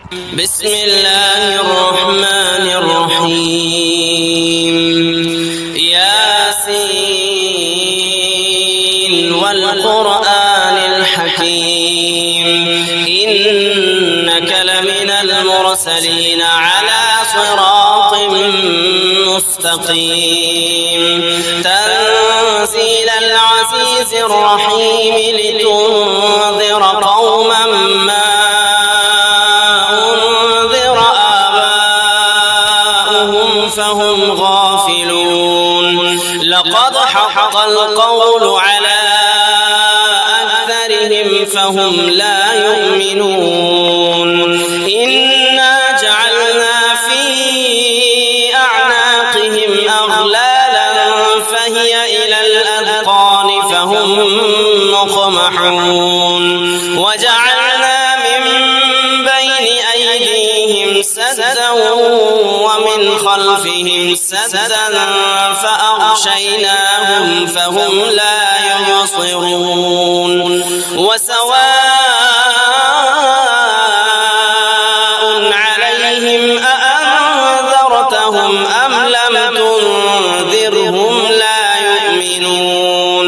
بسم الله الرحمن الرحيم. ياسين والقرآن الحكيم إنك لمن المرسلين على صراط مستقيم تنزيل العزيز الرحيم لتنذر قوما ما فهم غافلون. لقد حق القول على أكثرهم فهم لا يؤمنون. إنا جعلنا في أعناقهم أغلالا فهي إلى الأذقان فهم مقمحون. وجعلنا من بين أيديهم سدا ومن خلفهم سدا فأغشيناهم فهم لا يبصرون. وسواء عليهم أأنذرتهم أم لم تنذرهم لا يؤمنون.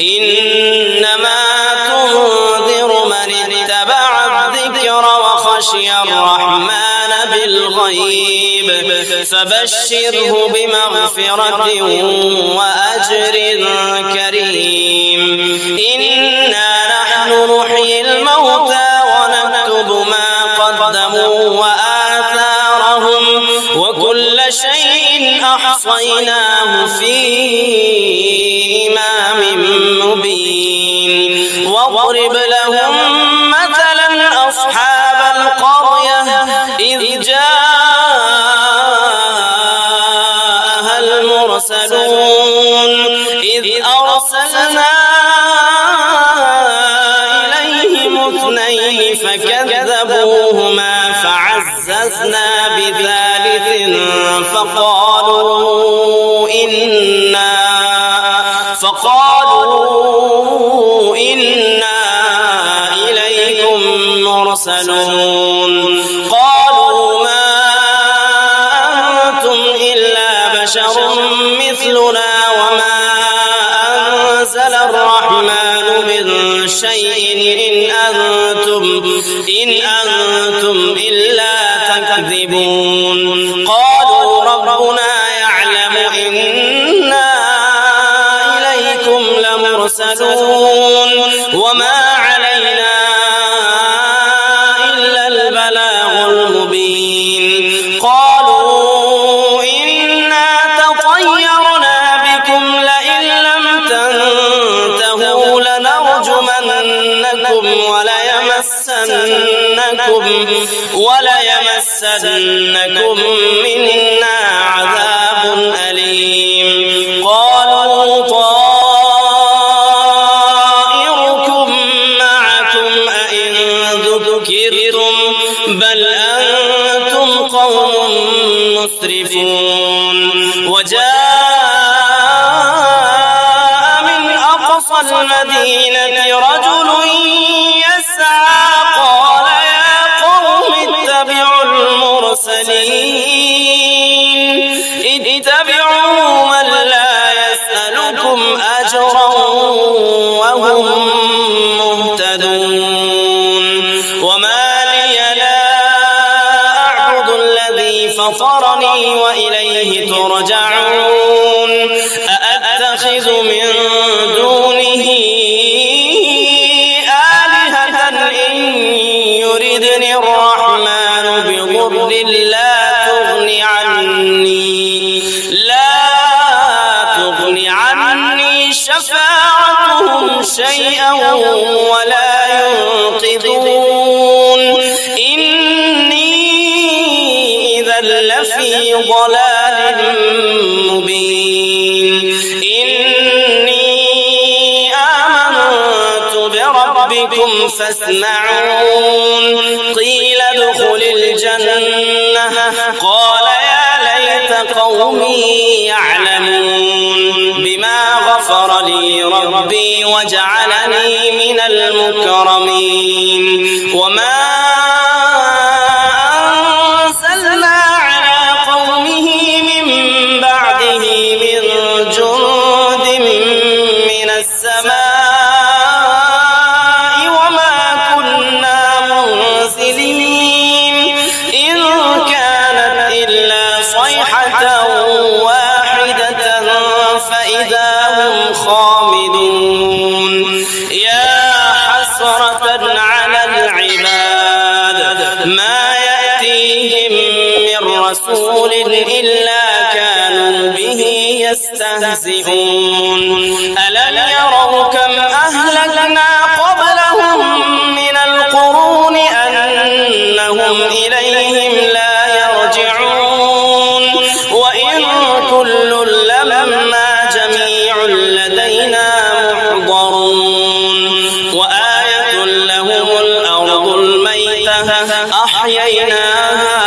إنما تنذر من اتبع الذكر وخشي الرحمن بالغيب فبشره بمغفرة وأجر كريم. إنا نحن نحيي الموتى ونكتب ما قدموا وآثارهم وكل شيء أحصيناه في إمام مبين. واضرب لهم مثلا أصحاب القرية إذ جاءها المرسلون إذ أرسلنا إليهم اثنين فكذبوهما فعززنا بثالث فقالوا إنا إليكم مرسلون. قالوا ما أنتم إلا بشر مثلنا وما أنزل الرحمن من شيء إن أنتم إلا تكذبون. قالوا ربنا يعلم إنا إليكم لمرسلون وما علينا إلا البلاغ المبين. قالوا إنا تطيرنا بكم لئن لم تنتهوا لنرجمنكم وليمسنكم منا عذاب أليم. قالوا طائركم معكم أئن ذكرتم بل أنتم قوم مسرفون. وجاء من أقصى المدينة رجل يسعى قال يا قوم اتبعوا المرسلين اتبعوا من لا يسألكم أجرا وهم مهتدون. وما لي لا أعبد الذي فطرني وإليه ترجعون. أأتخذ من دونه آلهة إن يردني الرحمن بضر لا تغني عني شفاعتهم شيئا ولا ينقذون. إني إذا لفي ضلال مبين. إني آمنت بربكم فاسمعون. قيل ادخل الجنة قال يا ليت قومي يعلمون بما غفر لي ربي وجعلني من المكرمين. وما سنين إن كانت إلا صيحة واحدة فإذا هم خامدون يا حسرة على العباد ما يأتيهم من رسول إلا كانوا به يستهزئون ألم يروا كم أهلكنا قبلهم من القرون أنهم إليهم لا يرجعون وإن كل لما جميع لدينا محضرون وآية لهم الأرض الميتة أحييناها